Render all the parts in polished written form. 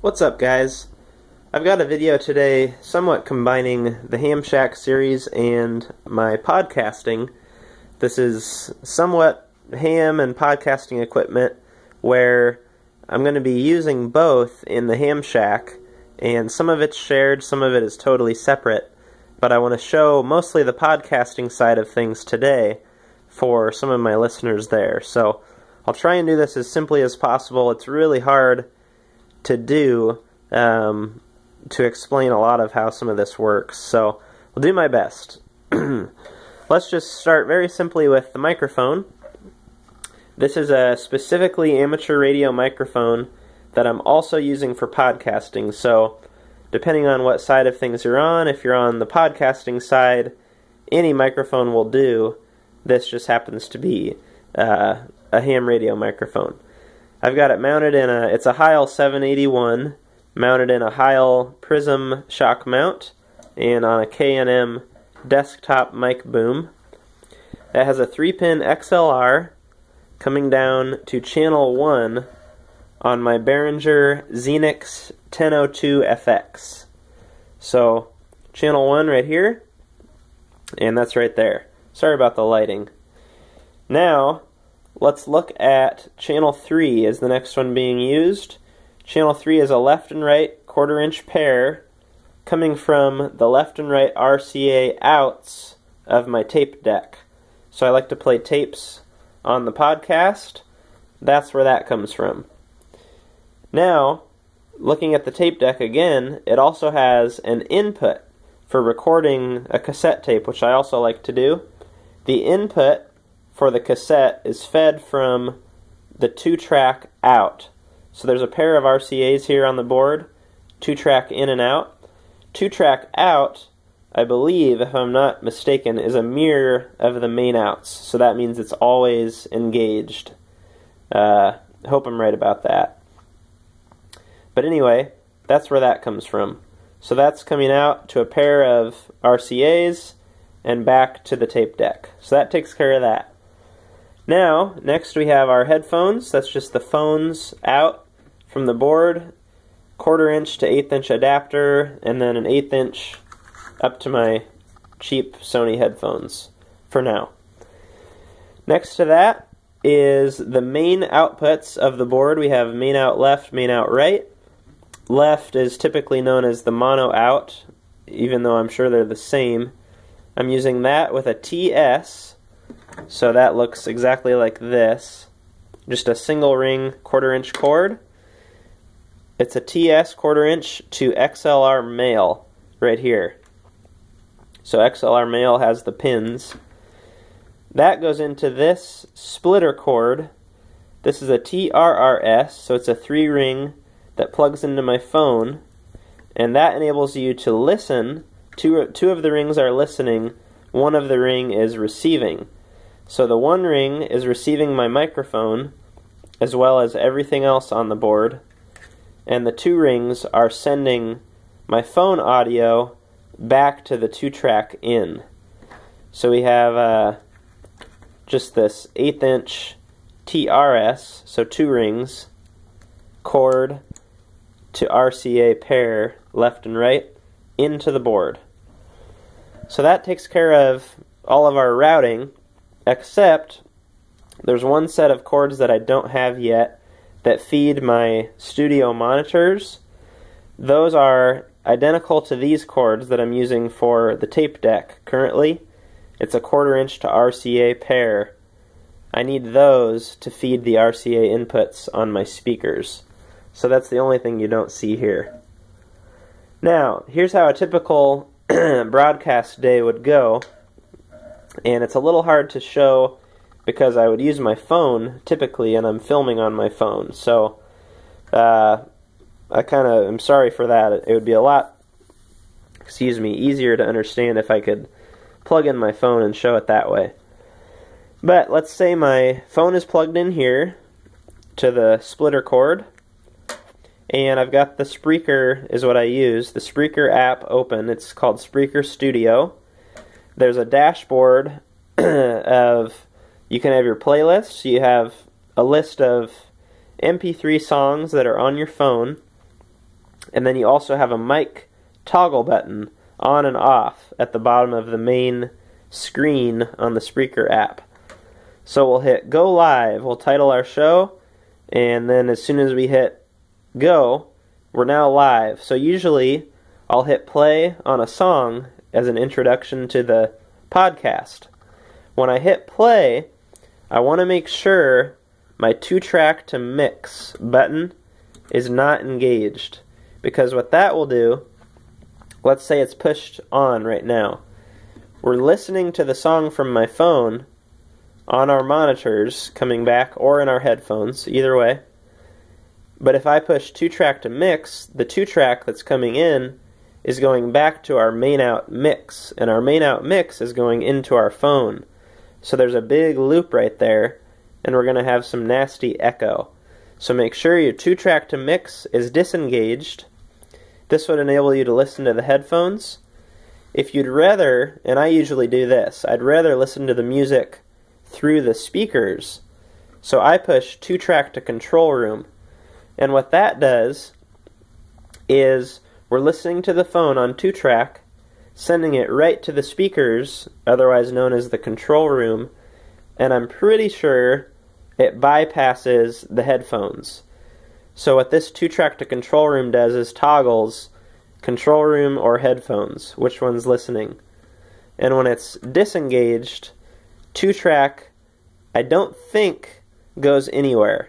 What's up, guys? I've got a video today somewhat combining the Ham Shack series and my podcasting. This is somewhat ham and podcasting equipment where I'm going to be using both in the Ham Shack, and some of it's shared, some of it is totally separate, but I want to show mostly the podcasting side of things today for some of my listeners there. So I'll try and do this as simply as possible. It's really hard to do to explain a lot of how some of this works, so I'll do my best. Let's just start very simply with the microphone. This is a specifically amateur radio microphone that I'm also using for podcasting, so depending on what side of things you're on, if you're on the podcasting side, any microphone will do. This just happens to be a ham radio microphone. I've got it mounted in it's a Heil 781, mounted in a Heil Prism shock mount, and on a K&M desktop mic boom. That has a 3-pin XLR coming down to channel 1 on my Behringer Xenix 1002 FX. So, channel 1 right here, and that's right there. Sorry about the lighting. Now, let's look at channel 3 as the next one being used. Channel 3 is a left and right 1/4 inch pair coming from the left and right RCA outs of my tape deck. So I like to play tapes on the podcast. That's where that comes from. Now, looking at the tape deck again, it also has an input for recording a cassette tape, which I also like to do. The input for the cassette is fed from the 2-track out. So there's a pair of RCAs here on the board, 2-track in and out. 2-track out, I believe, if I'm not mistaken, is a mirror of the main outs. So that means it's always engaged. Hope I'm right about that. But anyway, that's where that comes from. So that's coming out to a pair of RCAs and back to the tape deck. So that takes care of that. Now, next we have our headphones. That's just the phones out from the board, 1/4 inch to 1/8 inch adapter, and then an 1/8 inch up to my cheap Sony headphones for now. Next to that is the main outputs of the board. We have main out left, main out right. Left is typically known as the mono out, even though I'm sure they're the same. I'm using that with a TS, so that looks exactly like this. Just a single ring 1/4 inch cord. It's a TS 1/4 inch to XLR male right here. So XLR male has the pins. That goes into this splitter cord. This is a TRRS, so it's a 3-ring that plugs into my phone, and that enables you to listen. Two of the rings are listening, one of the ring is receiving. So the one ring is receiving my microphone as well as everything else on the board, and the 2 rings are sending my phone audio back to the 2-track in. So we have just this 1/8 inch TRS, so 2 rings, cord to RCA pair left and right into the board. So that takes care of all of our routing, except there's one set of cords that I don't have yet that feed my studio monitors. Those are identical to these cords that I'm using for the tape deck currently. It's a 1/4 inch to RCA pair. I need those to feed the RCA inputs on my speakers. So that's the only thing you don't see here. Now, here's how a typical broadcast day would go, and it's a little hard to show because I would use my phone typically, and I'm filming on my phone. So I kind of am sorry for that. It would be a lot, easier to understand if I could plug in my phone and show it that way. But let's say my phone is plugged in here to the splitter cord, and I've got the Spreaker is what I use, the Spreaker app open. It's called Spreaker Studio. There's a dashboard of, you can have your playlists. You have a list of MP3 songs that are on your phone, And then you also have a mic toggle button on and off at the bottom of the main screen on the Spreaker app. So we'll hit go live, we'll title our show, and then as soon as we hit go, we're now live. So usually I'll hit play on a song as an introduction to the podcast. When I hit play, I want to make sure my 2-track to mix button is not engaged, because what that will do, let's say it's pushed on right now. We're listening to the song from my phone on our monitors coming back, or in our headphones, either way. But if I push 2-track to mix, the 2-track that's coming in is going back to our main out mix, and our main out mix is going into our phone. So there's a big loop right there, and we're going to have some nasty echo. So make sure your 2-track to mix is disengaged. This would enable you to listen to the headphones. If you'd rather, and I usually do this, I'd rather listen to the music through the speakers. So I push 2-track to control room. And what that does is we're listening to the phone on 2-track, sending it right to the speakers, otherwise known as the control room, and I'm pretty sure it bypasses the headphones. So what this 2-track to control room does is toggles control room or headphones, which one's listening. And when it's disengaged, 2-track, I don't think goes anywhere.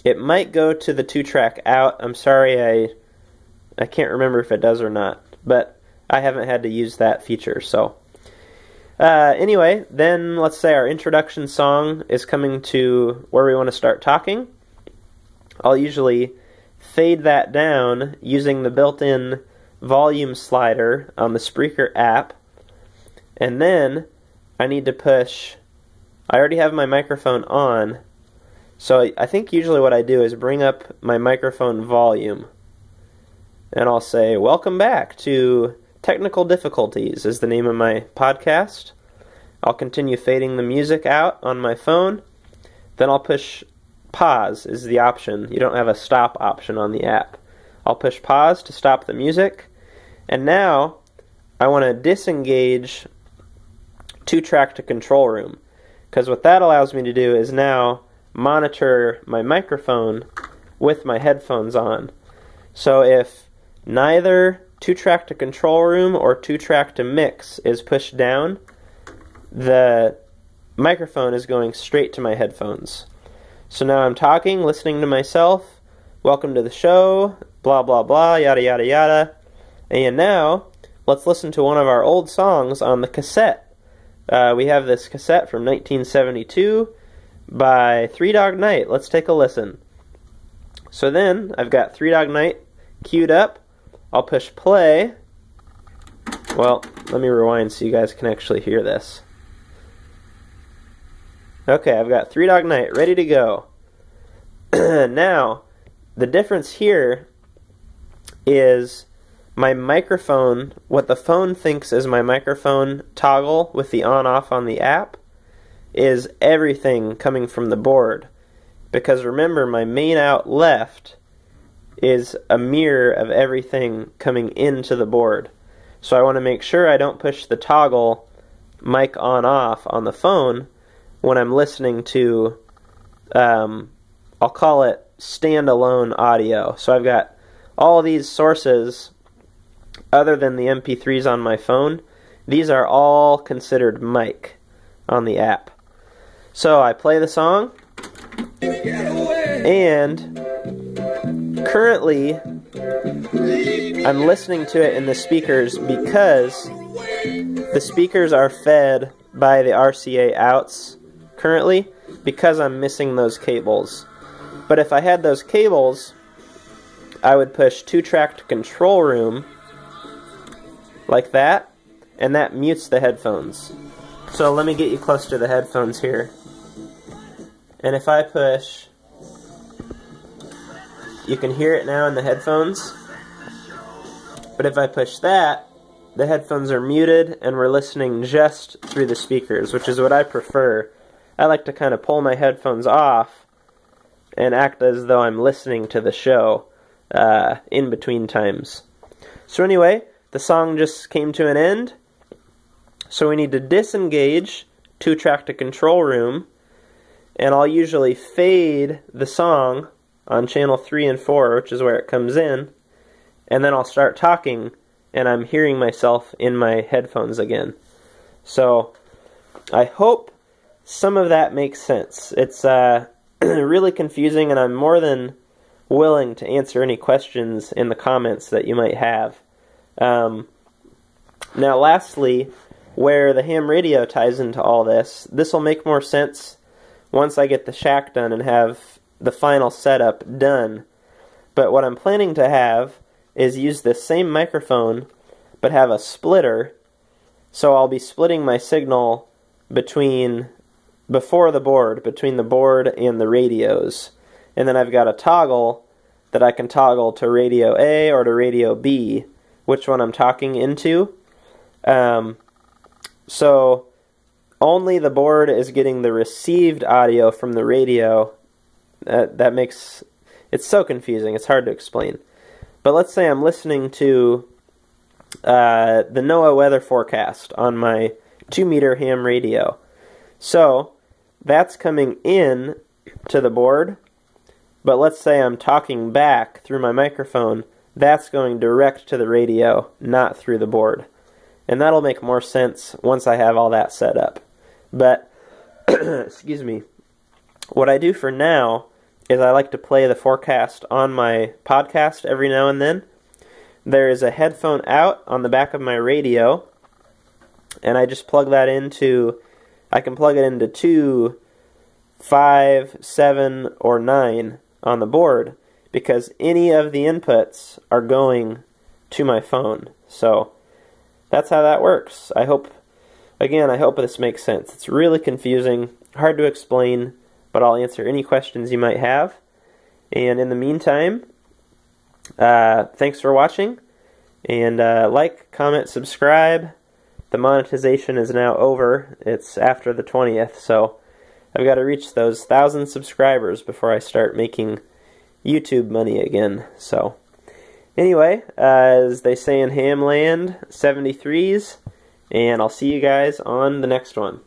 It might go to the 2-track out. I'm sorry, I can't remember if it does or not, but I haven't had to use that feature. So anyway, then let's say our introduction song is coming to where we want to start talking. I'll usually fade that down using the built-in volume slider on the Spreaker app. And then I need to push, I already have my microphone on, so I think usually what I do is bring up my microphone volume. And I'll say, welcome back to Technical Difficulties is the name of my podcast. I'll continue fading the music out on my phone. Then I'll push pause is the option. You don't have a stop option on the app. I'll push pause to stop the music. And now I want to disengage 2-track to control room, because what that allows me to do is now monitor my microphone with my headphones on. So if neither 2-track to control room or 2-track to mix is pushed down, the microphone is going straight to my headphones. So now I'm talking, listening to myself, welcome to the show, blah blah blah, yada yada yada. And now, let's listen to one of our old songs on the cassette. We have this cassette from 1972 by Three Dog Night. Let's take a listen. So then, I've got Three Dog Night queued up. I'll push play. Well, let me rewind so you guys can actually hear this. Okay, I've got Three Dog Night ready to go. Now, the difference here is my microphone, what the phone thinks is my microphone toggle with the on-off on the app, is everything coming from the board. Because remember, my main out left is a mirror of everything coming into the board. So I want to make sure I don't push the toggle mic on-off on the phone when I'm listening to, I'll call it standalone audio. So I've got all these sources other than the MP3s on my phone. These are all considered mic on the app. So I play the song, and currently I'm listening to it in the speakers because the speakers are fed by the RCA outs currently, because I'm missing those cables. But if I had those cables, I would push 2-track to control room like that, and that mutes the headphones. So let me get you close to the headphones here. And if I push, you can hear it now in the headphones. But if I push that, the headphones are muted and we're listening just through the speakers, which is what I prefer. I like to kind of pull my headphones off and act as though I'm listening to the show in between times. So anyway, the song just came to an end. So we need to disengage 2-track to control room, and I'll usually fade the song on channel 3 and 4, which is where it comes in, and then I'll start talking, and I'm hearing myself in my headphones again. So I hope some of that makes sense. It's really confusing, and I'm more than willing to answer any questions in the comments that you might have. Now lastly, where the ham radio ties into all this will make more sense once I get the shack done and have the final setup done. But what I'm planning to have is use this same microphone but have a splitter, so I'll be splitting my signal between the board and the radios. And then I've got a toggle that I can toggle to radio A or to radio B, which one I'm talking into. So only the board is getting the received audio from the radio. That makes it's so confusing. It's hard to explain. But let's say I'm listening to the NOAA weather forecast on my 2-meter ham radio. So that's coming in to the board, but let's say I'm talking back through my microphone. That's going direct to the radio, not through the board. And that'll make more sense once I have all that set up. But, excuse me, what I do for now is I like to play the forecast on my podcast every now and then. There is a headphone out on the back of my radio, and I just plug that into, I can plug it into 2, 5, 7, or 9 on the board, because any of the inputs are going to my phone. So that's how that works. I hope this makes sense. It's really confusing, hard to explain, but I'll answer any questions you might have. And in the meantime, thanks for watching, and like, comment, subscribe. The monetization is now over. It's after the 20th, so I've got to reach those 1,000 subscribers before I start making YouTube money again. So anyway, as they say in Hamland, 73s, and I'll see you guys on the next one.